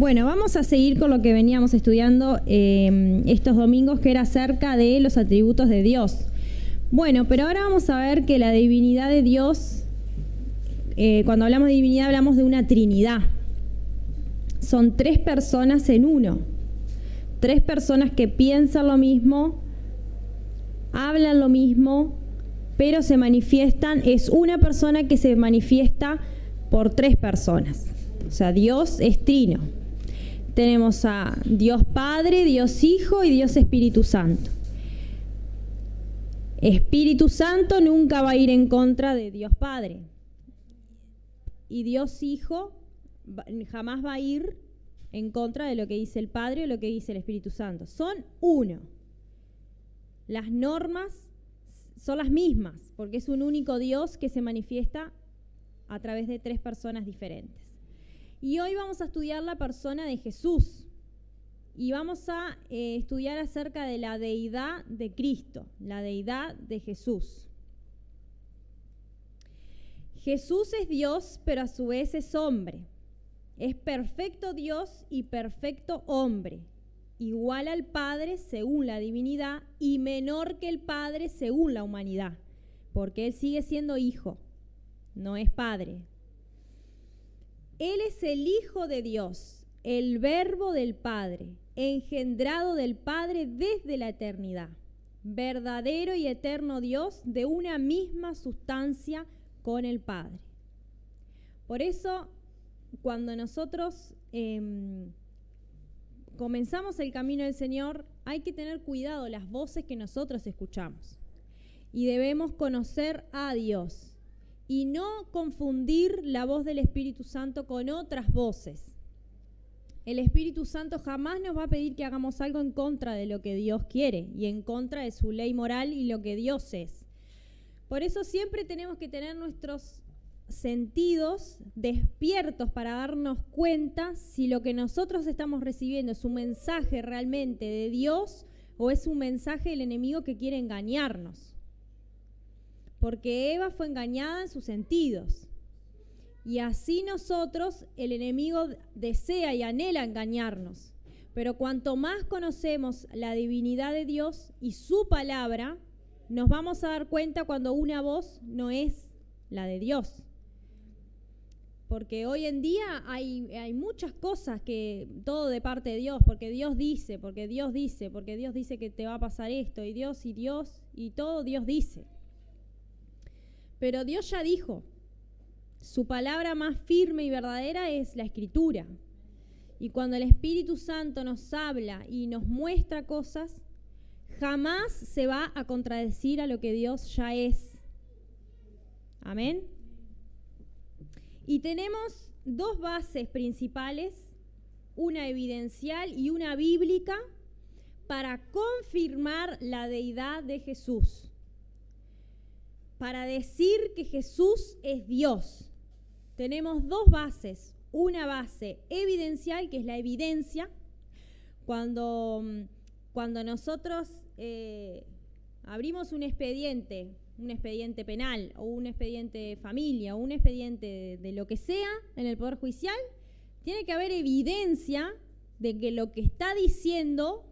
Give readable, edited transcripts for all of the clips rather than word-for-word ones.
Bueno, vamos a seguir con lo que veníamos estudiando estos domingos, que era acerca de los atributos de Dios. Bueno, pero ahora vamos a ver que la divinidad de Dios, cuando hablamos de divinidad hablamos de una trinidad. Son 3 personas en uno. 3 personas que piensan lo mismo, hablan lo mismo, pero se manifiestan. Es una persona que se manifiesta por 3 personas. O sea, Dios es trino. Tenemos a Dios Padre, Dios Hijo y Dios Espíritu Santo. Espíritu Santo nunca va a ir en contra de Dios Padre. Y Dios Hijo jamás va a ir en contra de lo que dice el Padre o lo que dice el Espíritu Santo. Son uno. Las normas son las mismas, porque es un único Dios que se manifiesta a través de 3 personas diferentes. Y hoy vamos a estudiar la persona de Jesús. Y vamos a estudiar acerca de la deidad de Cristo, la deidad de Jesús. Jesús es Dios, pero a su vez es hombre. Es perfecto Dios y perfecto hombre, igual al Padre según la divinidad y menor que el Padre según la humanidad, porque Él sigue siendo hijo, no es Padre. Él es el Hijo de Dios, el Verbo del Padre, engendrado del Padre desde la eternidad, verdadero y eterno Dios de una misma sustancia con el Padre. Por eso, cuando nosotros comenzamos el camino del Señor, hay que tener cuidado las voces que nosotros escuchamos. Y debemos conocer a Dios y no confundir la voz del Espíritu Santo con otras voces. El Espíritu Santo jamás nos va a pedir que hagamos algo en contra de lo que Dios quiere y en contra de su ley moral y lo que Dios es. Por eso siempre tenemos que tener nuestros sentidos despiertos para darnos cuenta si lo que nosotros estamos recibiendo es un mensaje realmente de Dios o es un mensaje del enemigo que quiere engañarnos. Porque Eva fue engañada en sus sentidos. Y así nosotros, el enemigo desea y anhela engañarnos. Pero cuanto más conocemos la divinidad de Dios y su palabra, nos vamos a dar cuenta cuando una voz no es la de Dios. Porque hoy en día hay muchas cosas que todo de parte de Dios, porque Dios dice, porque Dios dice, porque Dios dice que te va a pasar esto, y Dios y todo Dios dice. Pero Dios ya dijo, su palabra más firme y verdadera es la Escritura. Y cuando el Espíritu Santo nos habla y nos muestra cosas, jamás se va a contradecir a lo que Dios ya es. Amén. Y tenemos 2 bases principales, una evidencial y una bíblica, para confirmar la deidad de Jesús. Para decir que Jesús es Dios. Tenemos 2 bases. Una base evidencial, que es la evidencia. Cuando nosotros abrimos un expediente penal o un expediente de familia o un expediente de lo que sea en el Poder Judicial, tiene que haber evidencia de que lo que está diciendo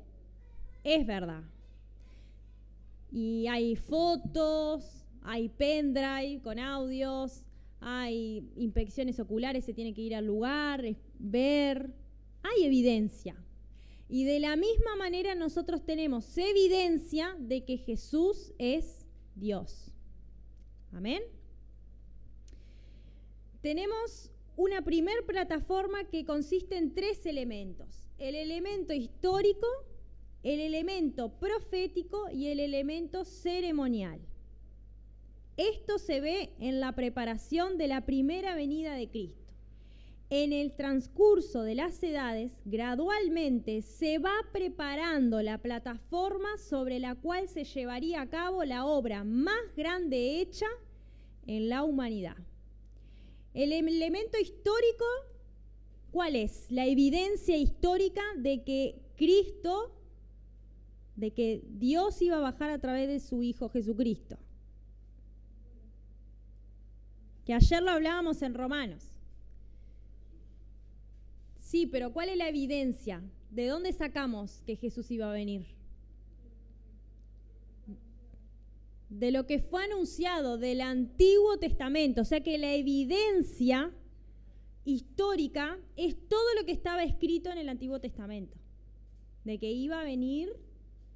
es verdad. Y hay fotos, hay pendrive con audios, hay inspecciones oculares, se tiene que ir al lugar, ver, hay evidencia. Y de la misma manera nosotros tenemos evidencia de que Jesús es Dios. Amén. Tenemos una primer plataforma que consiste en 3 elementos. El elemento histórico, el elemento profético y el elemento ceremonial. Esto se ve en la preparación de la primera venida de Cristo. En el transcurso de las edades, gradualmente se va preparando la plataforma sobre la cual se llevaría a cabo la obra más grande hecha en la humanidad. El elemento histórico, ¿cuál es? La evidencia histórica de que Cristo, de que Dios iba a bajar a través de su Hijo Jesucristo. Que ayer lo hablábamos en Romanos. Sí, pero ¿cuál es la evidencia? ¿De dónde sacamos que Jesús iba a venir? De lo que fue anunciado del Antiguo Testamento. O sea que la evidencia histórica es todo lo que estaba escrito en el Antiguo Testamento. De que iba a venir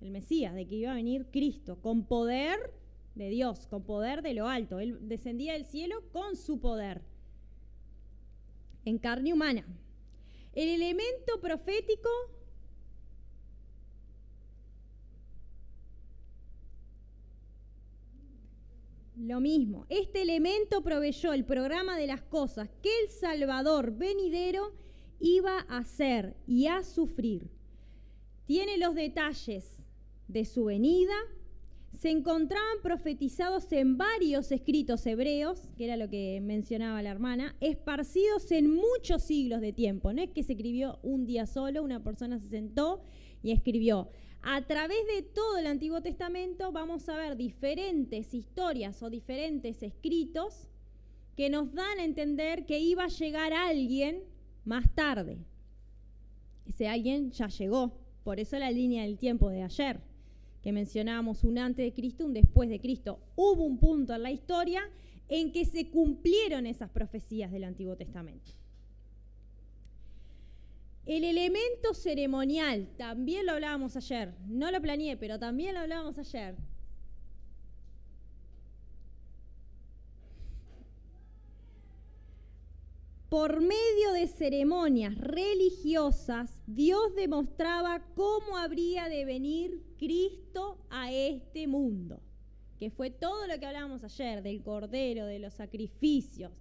el Mesías, de que iba a venir Cristo, con poder de Dios, con poder de lo alto. Él descendía del cielo con su poder, en carne humana. El elemento profético lo mismo. Este elemento proveyó el programa de las cosas que el Salvador venidero iba a hacer y a sufrir. Tiene los detalles de su venida. Se encontraban profetizados en varios escritos hebreos, que era lo que mencionaba la hermana, esparcidos en muchos siglos de tiempo. No es que se escribió un día solo, una persona se sentó y escribió. A través de todo el Antiguo Testamento vamos a ver diferentes historias o diferentes escritos que nos dan a entender que iba a llegar alguien más tarde. Ese alguien ya llegó. Por eso la línea del tiempo de ayer, que mencionábamos un antes de Cristo, un después de Cristo. Hubo un punto en la historia en que se cumplieron esas profecías del Antiguo Testamento. El elemento ceremonial, también lo hablábamos ayer. No lo planeé, pero también lo hablábamos ayer. Por medio de ceremonias religiosas, Dios demostraba cómo habría de venir Cristo a este mundo, que fue todo lo que hablábamos ayer, del Cordero, de los sacrificios,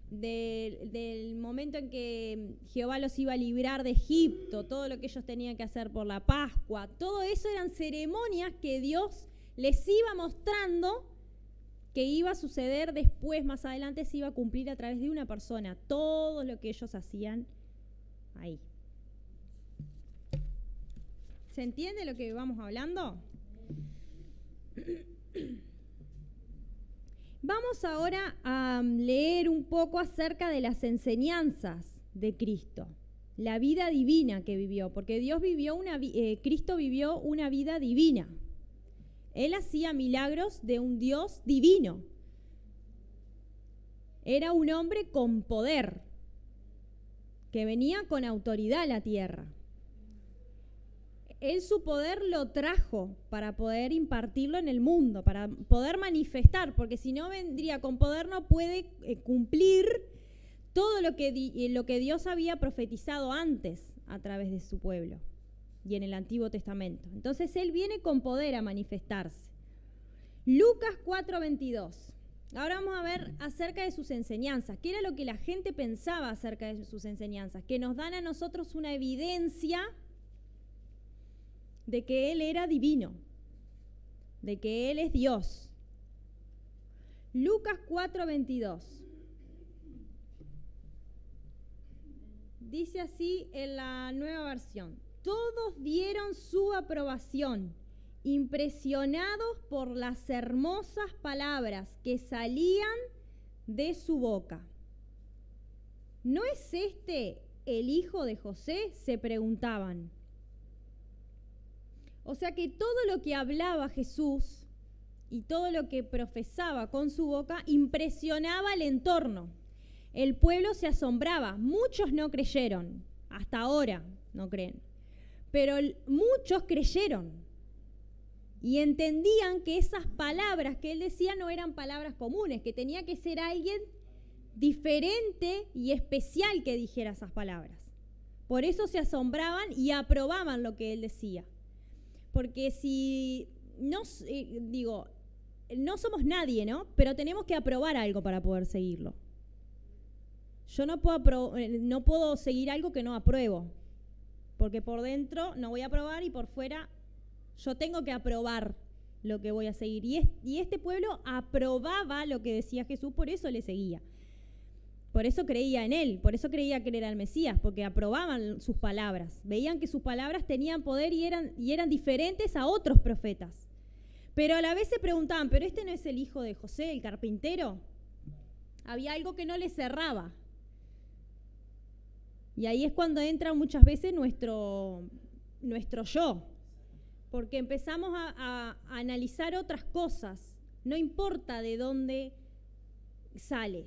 del momento en que Jehová los iba a librar de Egipto, todo lo que ellos tenían que hacer por la Pascua. Todo eso eran ceremonias que Dios les iba mostrando que iba a suceder después, más adelante se iba a cumplir a través de una persona, todo lo que ellos hacían ahí. ¿Se entiende lo que vamos hablando? Vamos ahora a leer un poco acerca de las enseñanzas de Cristo, la vida divina que vivió, porque Cristo vivió una vida divina. Él hacía milagros de un Dios divino. Era un hombre con poder, que venía con autoridad a la tierra. Él su poder lo trajo para poder impartirlo en el mundo, para poder manifestar, porque si no vendría con poder no puede cumplir todo lo que Dios había profetizado antes a través de su pueblo y en el Antiguo Testamento. Entonces Él viene con poder a manifestarse. Lucas 4:22. Ahora vamos a ver acerca de sus enseñanzas. ¿Qué era lo que la gente pensaba acerca de sus enseñanzas? Que nos dan a nosotros una evidencia de que Él era divino, de que Él es Dios. Lucas 4:22. Dice así en la Nueva Versión. Todos dieron su aprobación, impresionados por las hermosas palabras que salían de su boca. ¿No es este el hijo de José?, se preguntaban. O sea que todo lo que hablaba Jesús y todo lo que profesaba con su boca impresionaba el entorno. El pueblo se asombraba. Muchos no creyeron. Hasta ahora no creen. Pero muchos creyeron y entendían que esas palabras que él decía no eran palabras comunes, que tenía que ser alguien diferente y especial que dijera esas palabras. Por eso se asombraban y aprobaban lo que él decía. Porque si no, no somos nadie, ¿no? Pero tenemos que aprobar algo para poder seguirlo. Yo no puedo seguir algo que no apruebo. Porque por dentro no voy a aprobar y por fuera yo tengo que aprobar lo que voy a seguir. Y este pueblo aprobaba lo que decía Jesús, por eso le seguía. Por eso creía en él, por eso creía que él era el Mesías, porque aprobaban sus palabras. Veían que sus palabras tenían poder y eran diferentes a otros profetas. Pero a la vez se preguntaban, ¿pero este no es el hijo de José, el carpintero? Había algo que no le cerraba. Y ahí es cuando entra muchas veces nuestro yo, porque empezamos a analizar otras cosas, no importa de dónde sale.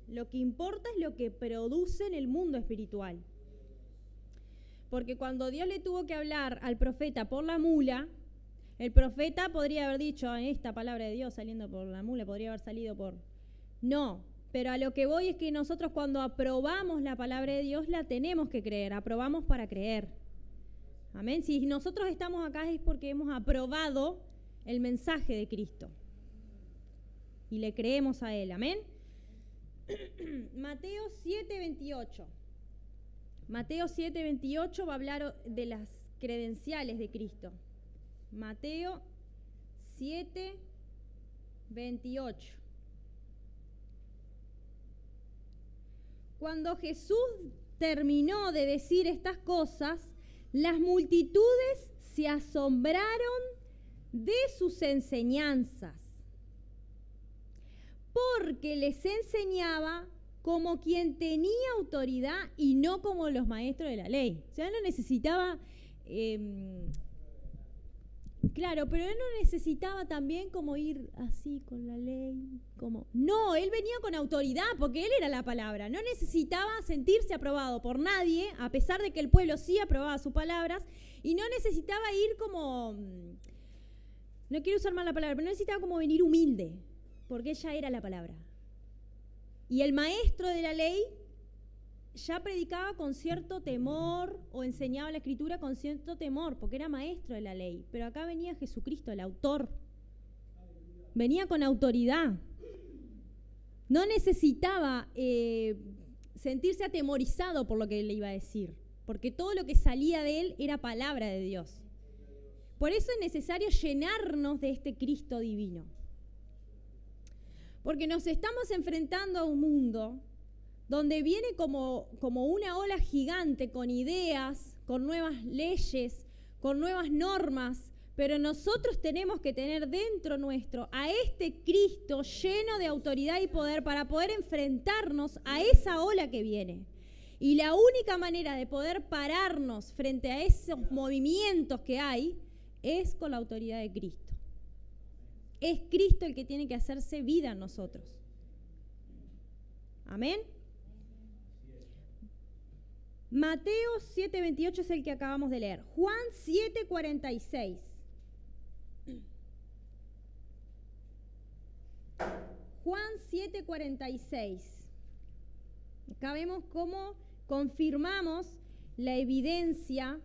Lo que importa es lo que produce en el mundo espiritual. Porque cuando Dios le tuvo que hablar al profeta por la mula, el profeta podría haber dicho, esta palabra de Dios saliendo por la mula, podría haber salido por... No, pero a lo que voy es que nosotros cuando aprobamos la palabra de Dios la tenemos que creer, aprobamos para creer. Amén. Si nosotros estamos acá es porque hemos aprobado el mensaje de Cristo y le creemos a Él. Amén. Mateo 7:28. Mateo 7:28 va a hablar de las credenciales de Cristo. Mateo 7:28. Cuando Jesús terminó de decir estas cosas, las multitudes se asombraron de sus enseñanzas, porque les enseñaba como quien tenía autoridad y no como los maestros de la ley. O sea, él no necesitaba... Claro, pero él no necesitaba también como ir así con la ley, como... No, él venía con autoridad porque él era la palabra. No necesitaba sentirse aprobado por nadie, a pesar de que el pueblo sí aprobaba sus palabras, y no necesitaba ir como... No quiero usar mal la palabra, pero no necesitaba como venir humilde, porque ella era la palabra. Y el maestro de la ley ya predicaba con cierto temor o enseñaba la escritura con cierto temor, porque era maestro de la ley. Pero acá venía Jesucristo, el autor. Venía con autoridad. No necesitaba sentirse atemorizado por lo que él le iba a decir, porque todo lo que salía de él era palabra de Dios. Por eso es necesario llenarnos de este Cristo divino. Porque nos estamos enfrentando a un mundo donde viene como una ola gigante con ideas, con nuevas leyes, con nuevas normas, pero nosotros tenemos que tener dentro nuestro a este Cristo lleno de autoridad y poder para poder enfrentarnos a esa ola que viene. Y la única manera de poder pararnos frente a esos movimientos que hay es con la autoridad de Cristo. Es Cristo el que tiene que hacerse vida en nosotros. Amén. Mateo 7:28 es el que acabamos de leer. Juan 7:46. Juan 7:46. Acá vemos cómo confirmamos la evidencia,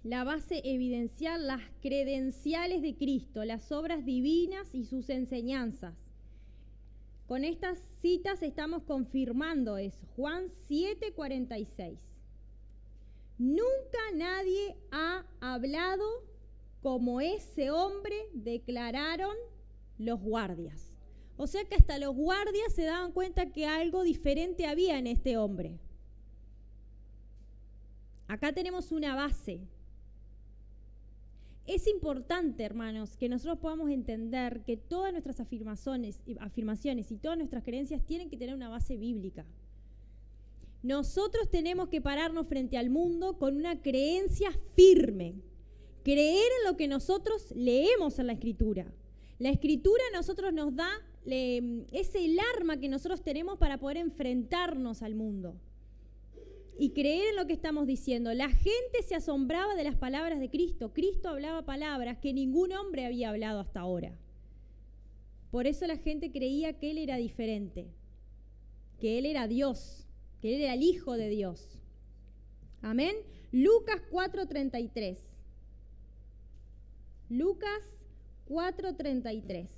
la base evidencial, las credenciales de Cristo, las obras divinas y sus enseñanzas. Con estas citas estamos confirmando eso. Juan 7:46. Nunca nadie ha hablado como ese hombre, declararon los guardias. O sea que hasta los guardias se daban cuenta que algo diferente había en este hombre. Acá tenemos una base. Es importante, hermanos, que nosotros podamos entender que todas nuestras afirmaciones y todas nuestras creencias tienen que tener una base bíblica. Nosotros tenemos que pararnos frente al mundo con una creencia firme, creer en lo que nosotros leemos en la Escritura. La Escritura a nosotros nos da, es el arma que nosotros tenemos para poder enfrentarnos al mundo y creer en lo que estamos diciendo. La gente se asombraba de las palabras de Cristo. Cristo hablaba palabras que ningún hombre había hablado hasta ahora. Por eso la gente creía que Él era diferente, que Él era Dios, que Él era el Hijo de Dios. Amén. Lucas 4:33. Lucas 4:33.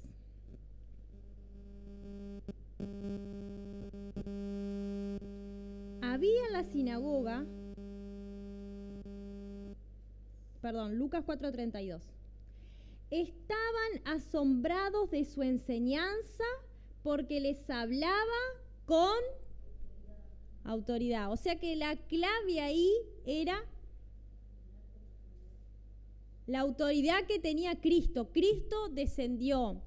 Había en la sinagoga, Lucas 4:32. Estaban asombrados de su enseñanza porque les hablaba con autoridad. O sea que la clave ahí era la autoridad que tenía Cristo. Cristo descendió,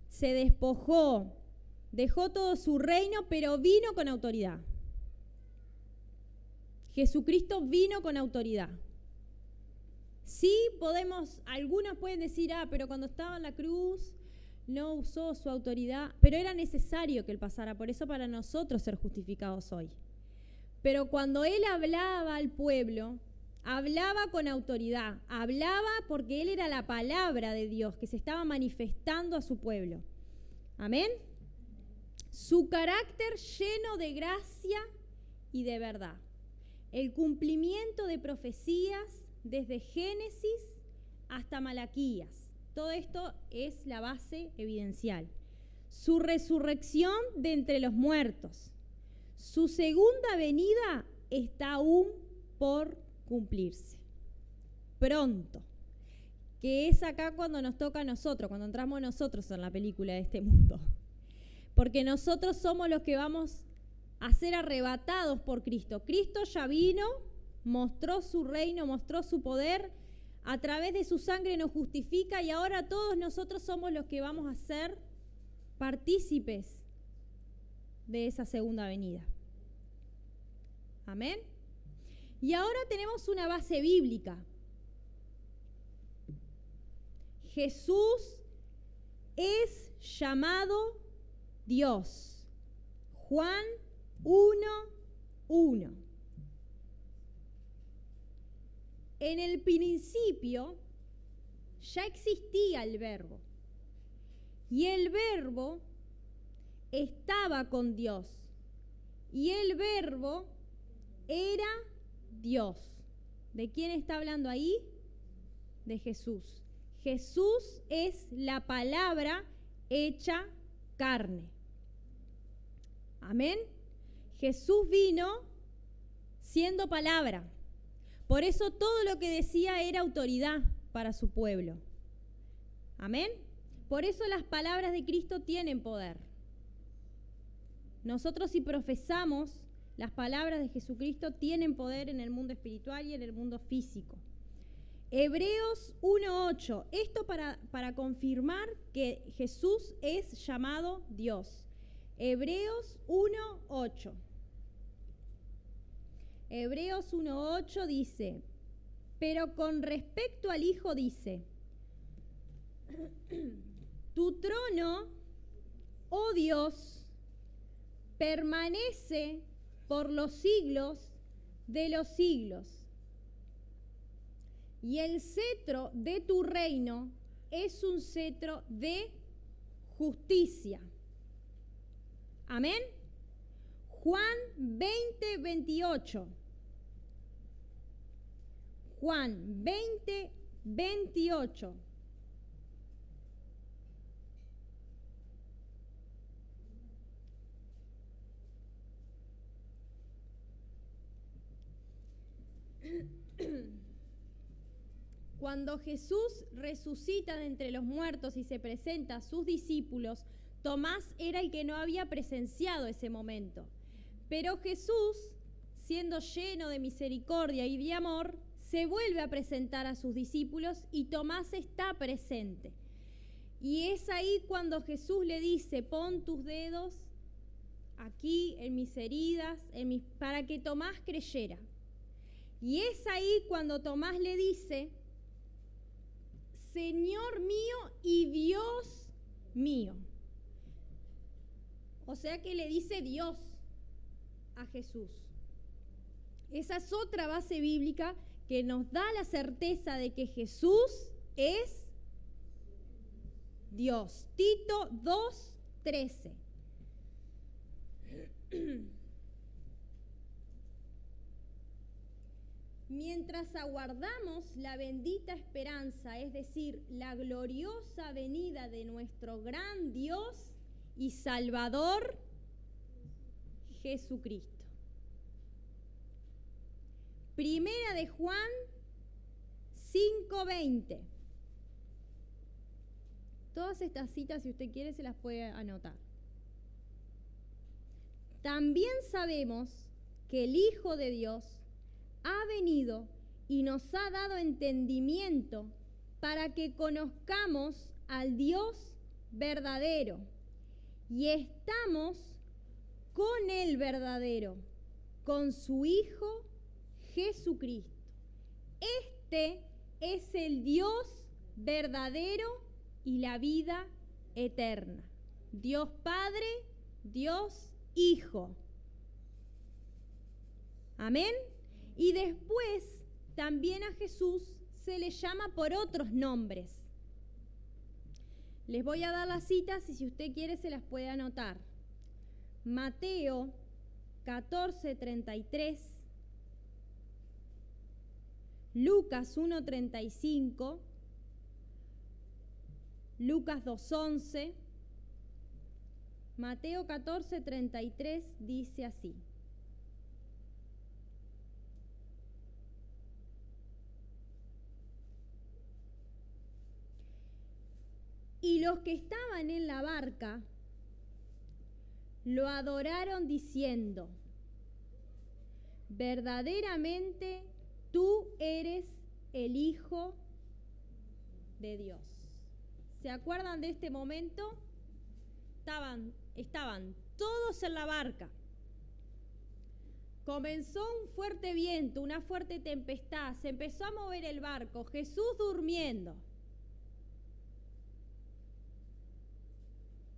se despojó dejó todo su reino, pero vino con autoridad. Jesucristo vino con autoridad. Sí, algunos pueden decir, pero cuando estaba en la cruz no usó su autoridad, pero era necesario que Él pasara, por eso para nosotros ser justificados hoy. Pero cuando Él hablaba al pueblo, hablaba con autoridad, hablaba porque Él era la palabra de Dios que se estaba manifestando a su pueblo. Amén. Su carácter lleno de gracia y de verdad. El cumplimiento de profecías desde Génesis hasta Malaquías. Todo esto es la base evidencial. Su resurrección de entre los muertos. Su segunda venida está aún por cumplirse. Pronto. Que es acá cuando nos toca a nosotros, cuando entramos nosotros en la película de este mundo. Porque nosotros somos los que vamos a ser arrebatados por Cristo. Cristo ya vino, mostró su reino, mostró su poder, a través de su sangre nos justifica y ahora todos nosotros somos los que vamos a ser partícipes de esa segunda venida. Amén. Y ahora tenemos una base bíblica. Jesús es llamado Dios. Juan 1:1. En el principio ya existía el Verbo. Y el Verbo estaba con Dios. Y el Verbo era Dios. ¿De quién está hablando ahí? De Jesús. Jesús es la palabra hecha carne. Amén. Jesús vino siendo palabra. Por eso todo lo que decía era autoridad para su pueblo. Amén. Por eso las palabras de Cristo tienen poder. Nosotros si profesamos las palabras de Jesucristo tienen poder en el mundo espiritual y en el mundo físico. Hebreos 1:8. Esto para confirmar que Jesús es llamado Dios. Hebreos 1:8. Hebreos 1:8 dice, pero con respecto al Hijo dice, tu trono, oh Dios, permanece por los siglos de los siglos. Y el cetro de tu reino es un cetro de justicia. Amén. Juan 20:28. Juan 20:28. Cuando Jesús resucita de entre los muertos y se presenta a sus discípulos, Tomás era el que no había presenciado ese momento. Pero Jesús, siendo lleno de misericordia y de amor, se vuelve a presentar a sus discípulos y Tomás está presente. Y es ahí cuando Jesús le dice, pon tus dedos aquí en mis heridas, para que Tomás creyera. Y es ahí cuando Tomás le dice, Señor mío y Dios mío. O sea que le dice Dios a Jesús. Esa es otra base bíblica que nos da la certeza de que Jesús es Dios. Tito 2:13. Mientras aguardamos la bendita esperanza, es decir, la gloriosa venida de nuestro gran Dios y Salvador Jesucristo. Primera de Juan 5:20. Todas estas citas, si usted quiere, se las puede anotar. También sabemos que el Hijo de Dios ha venido y nos ha dado entendimiento para que conozcamos al Dios verdadero y estamos con el verdadero, con su Hijo Jesucristo. Este es el Dios verdadero y la vida eterna. Dios Padre, Dios Hijo. Amén. Y después también a Jesús se le llama por otros nombres. Les voy a dar las citas y si usted quiere se las puede anotar. Mateo 14:33, Lucas 1:35, Lucas 2:11. Mateo 14:33 dice así: y los que estaban en la barca lo adoraron diciendo: verdaderamente tú eres el Hijo de Dios. ¿Se acuerdan de este momento? Estaban todos en la barca. Comenzó un fuerte viento, una fuerte tempestad, se empezó a mover el barco, Jesús durmiendo.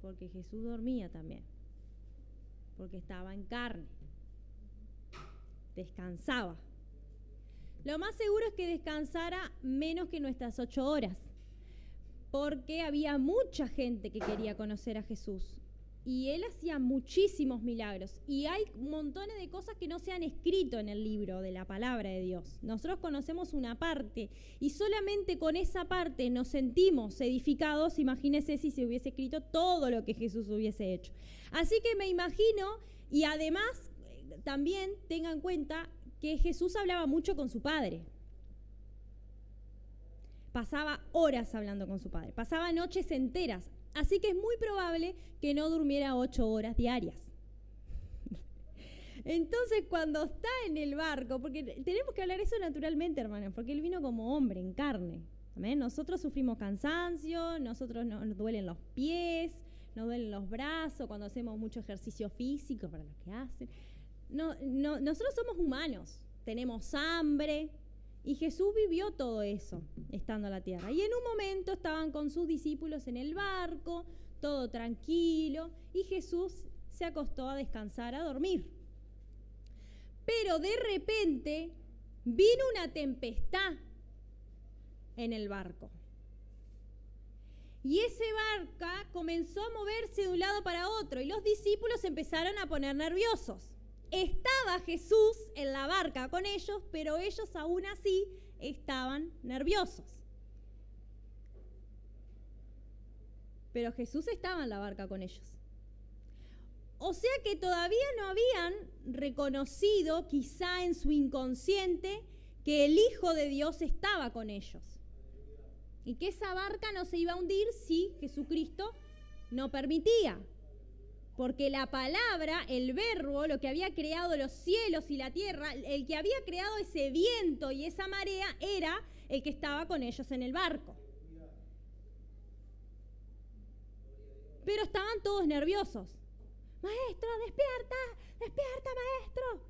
Porque Jesús dormía también, porque estaba en carne, descansaba. Lo más seguro es que descansara menos que nuestras 8 horas, porque había mucha gente que quería conocer a Jesús y él hacía muchísimos milagros y hay montones de cosas que no se han escrito en el libro de la palabra de Dios. Nosotros conocemos una parte y solamente con esa parte nos sentimos edificados. Imagínense si se hubiese escrito todo lo que Jesús hubiese hecho. Así que me imagino, y además también tengan en cuenta que Jesús hablaba mucho con su Padre. Pasaba horas hablando con su Padre, pasaba noches enteras. Así que es muy probable que no durmiera 8 horas diarias. Entonces, cuando está en el barco, porque tenemos que hablar eso naturalmente, hermanos, porque él vino como hombre, en carne. ¿Amén? Nosotros sufrimos cansancio, nosotros nos duelen los pies, nos duelen los brazos, cuando hacemos mucho ejercicio físico, para los que hacen. Nosotros somos humanos, tenemos hambre, y Jesús vivió todo eso estando en la tierra. Y en un momento estaban con sus discípulos en el barco, todo tranquilo, y Jesús se acostó a descansar, a dormir. Pero de repente vino una tempestad en el barco. Y ese barco comenzó a moverse de un lado para otro, y los discípulos se empezaron a poner nerviosos. Estaba Jesús en la barca con ellos, pero ellos aún así estaban nerviosos. Pero Jesús estaba en la barca con ellos. O sea que todavía no habían reconocido, quizá en su inconsciente, que el Hijo de Dios estaba con ellos. Y que esa barca no se iba a hundir si Jesucristo no permitía. Porque la palabra, el verbo, lo que había creado los cielos y la tierra, el que había creado ese viento y esa marea, era el que estaba con ellos en el barco. Pero estaban todos nerviosos. Maestro, despierta, despierta, maestro.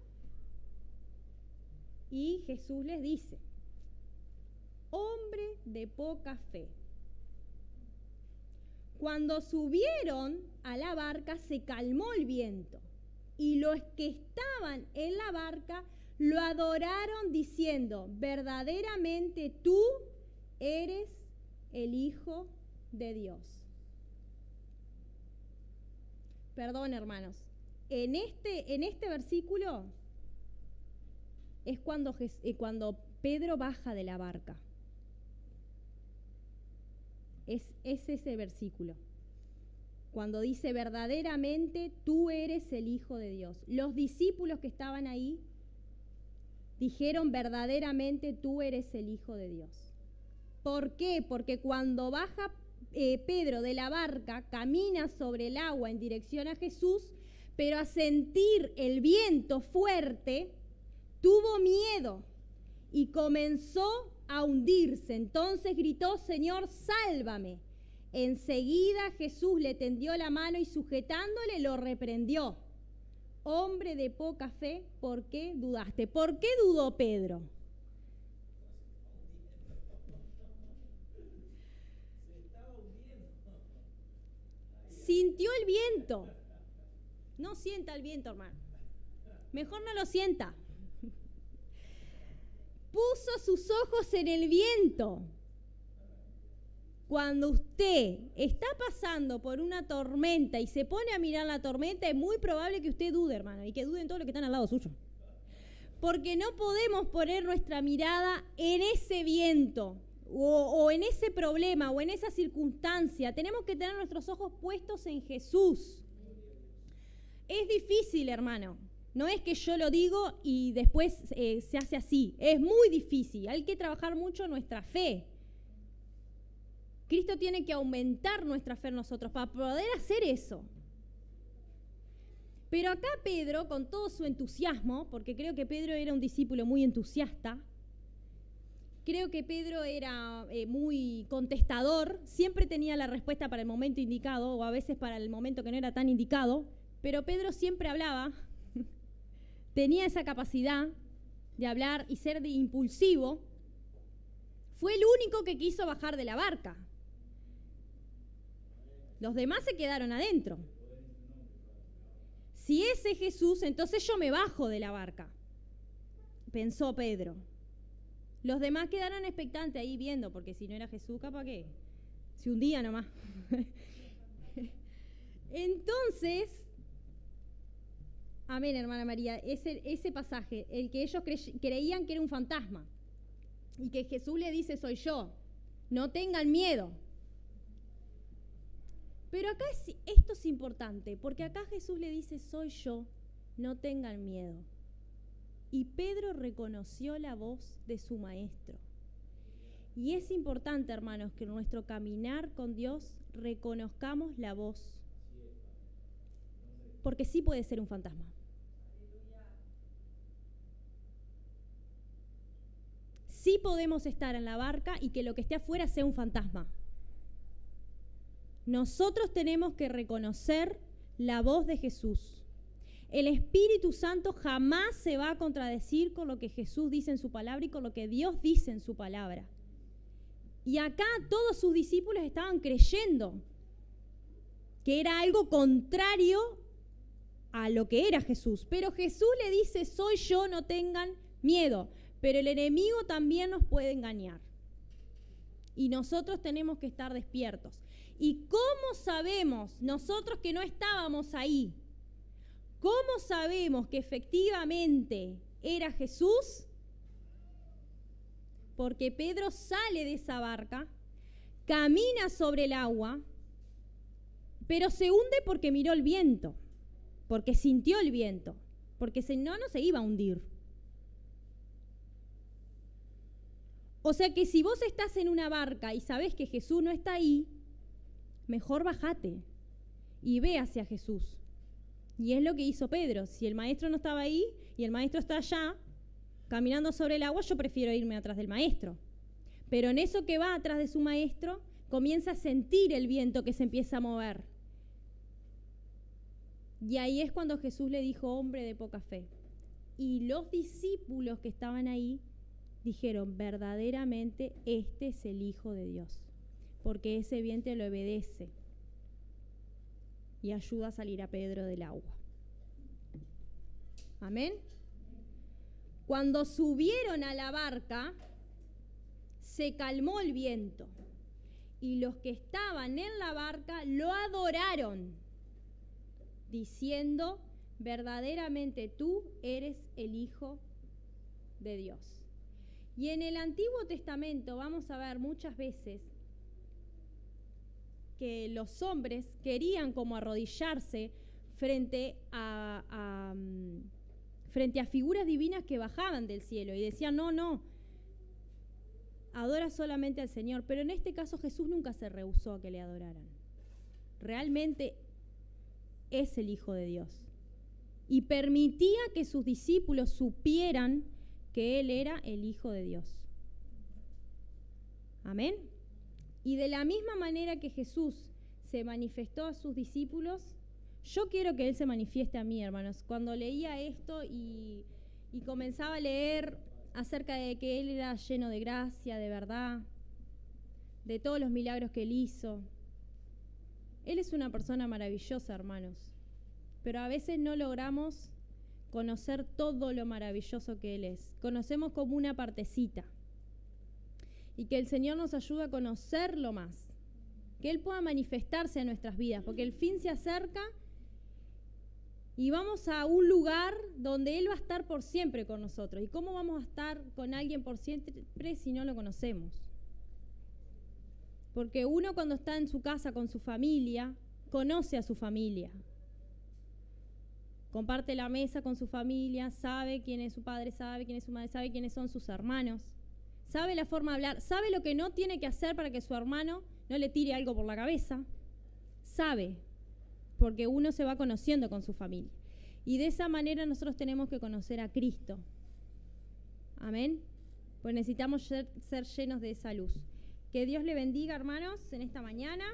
Y Jesús les dice: hombre de poca fe. Cuando subieron a la barca se calmó el viento y los que estaban en la barca lo adoraron diciendo: verdaderamente tú eres el Hijo de Dios. Perdón, hermanos, en este versículo es cuando Pedro baja de la barca. Es ese versículo, cuando dice: verdaderamente tú eres el Hijo de Dios. Los discípulos que estaban ahí dijeron: verdaderamente tú eres el Hijo de Dios. ¿Por qué? Porque cuando baja Pedro de la barca, camina sobre el agua en dirección a Jesús, pero a sentir el viento fuerte, tuvo miedo y comenzó a hundirse. Entonces gritó: Señor, sálvame. Enseguida Jesús le tendió la mano y sujetándole lo reprendió. Hombre de poca fe, ¿por qué dudaste? ¿Por qué dudó Pedro? Sintió el viento. No sienta el viento, hermano. Mejor no lo sienta. Puso sus ojos en el viento. Cuando usted está pasando por una tormenta y se pone a mirar la tormenta, es muy probable que usted dude, hermano, y que duden todos los que están al lado suyo. Porque no podemos poner nuestra mirada en ese viento o en ese problema o en esa circunstancia. Tenemos que tener nuestros ojos puestos en Jesús. Es difícil, hermano. No es que yo lo digo y después se hace así. Es muy difícil. Hay que trabajar mucho nuestra fe. Cristo tiene que aumentar nuestra fe en nosotros para poder hacer eso. Pero acá Pedro, con todo su entusiasmo, porque creo que Pedro era un discípulo muy entusiasta, creo que Pedro era muy contestador, siempre tenía la respuesta para el momento indicado, o a veces para el momento que no era tan indicado, pero Pedro siempre hablaba, tenía esa capacidad de hablar y ser impulsivo. Fue el único que quiso bajar de la barca. Los demás se quedaron adentro. Si ese es Jesús, entonces yo me bajo de la barca, pensó Pedro. Los demás quedaron expectantes ahí viendo, porque si no era Jesús, capaz que se hundía nomás. Entonces, amén, hermana María, ese pasaje, el que ellos creían que era un fantasma, y que Jesús le dice, soy yo, no tengan miedo. Pero acá esto es importante, porque acá Jesús le dice, soy yo, no tengan miedo. Y Pedro reconoció la voz de su maestro. Y es importante, hermanos, que en nuestro caminar con Dios reconozcamos la voz. Porque sí puede ser un fantasma. Sí podemos estar en la barca y que lo que esté afuera sea un fantasma. Nosotros tenemos que reconocer la voz de Jesús. El Espíritu Santo jamás se va a contradecir con lo que Jesús dice en su palabra y con lo que Dios dice en su palabra. Y acá todos sus discípulos estaban creyendo que era algo contrario a lo que era Jesús. Pero Jesús le dice, soy yo, no tengan miedo. Pero el enemigo también nos puede engañar. Y nosotros tenemos que estar despiertos. ¿Y cómo sabemos, nosotros que no estábamos ahí, cómo sabemos que efectivamente era Jesús? Porque Pedro sale de esa barca, camina sobre el agua, pero se hunde porque miró el viento, porque sintió el viento, porque si no, no se iba a hundir. O sea que si vos estás en una barca y sabés que Jesús no está ahí, mejor bajate y ve hacia Jesús. Y es lo que hizo Pedro. Si el maestro no estaba ahí y el maestro está allá, caminando sobre el agua, yo prefiero irme atrás del maestro. Pero en eso que va atrás de su maestro, comienza a sentir el viento que se empieza a mover. Y ahí es cuando Jesús le dijo, hombre de poca fe. Y los discípulos que estaban ahí dijeron, verdaderamente este es el Hijo de Dios, porque ese viento lo obedece y ayuda a salir a Pedro del agua. Amén. Cuando subieron a la barca, se calmó el viento y los que estaban en la barca lo adoraron, diciendo, verdaderamente tú eres el Hijo de Dios. Y en el Antiguo Testamento vamos a ver muchas veces que los hombres querían como arrodillarse frente a figuras divinas que bajaban del cielo y decían, no, adora solamente al Señor. Pero en este caso Jesús nunca se rehusó a que le adoraran. Realmente es el Hijo de Dios. Y permitía que sus discípulos supieran que Él era el Hijo de Dios. Amén. Y de la misma manera que Jesús se manifestó a sus discípulos, yo quiero que Él se manifieste a mí, hermanos. Cuando leía esto y comenzaba a leer acerca de que Él era lleno de gracia, de verdad, de todos los milagros que Él hizo. Él es una persona maravillosa, hermanos, pero a veces no logramos conocer todo lo maravilloso que Él es. Conocemos como una partecita. Y que el Señor nos ayude a conocerlo más. Que Él pueda manifestarse en nuestras vidas, porque el fin se acerca y vamos a un lugar donde Él va a estar por siempre con nosotros. ¿Y cómo vamos a estar con alguien por siempre si no lo conocemos? Porque uno cuando está en su casa con su familia, conoce a su familia. Comparte la mesa con su familia, sabe quién es su padre, sabe quién es su madre, sabe quiénes son sus hermanos. Sabe la forma de hablar, sabe lo que no tiene que hacer para que su hermano no le tire algo por la cabeza. Sabe, porque uno se va conociendo con su familia. Y de esa manera nosotros tenemos que conocer a Cristo. Amén. Pues necesitamos ser llenos de esa luz. Que Dios le bendiga, hermanos, en esta mañana.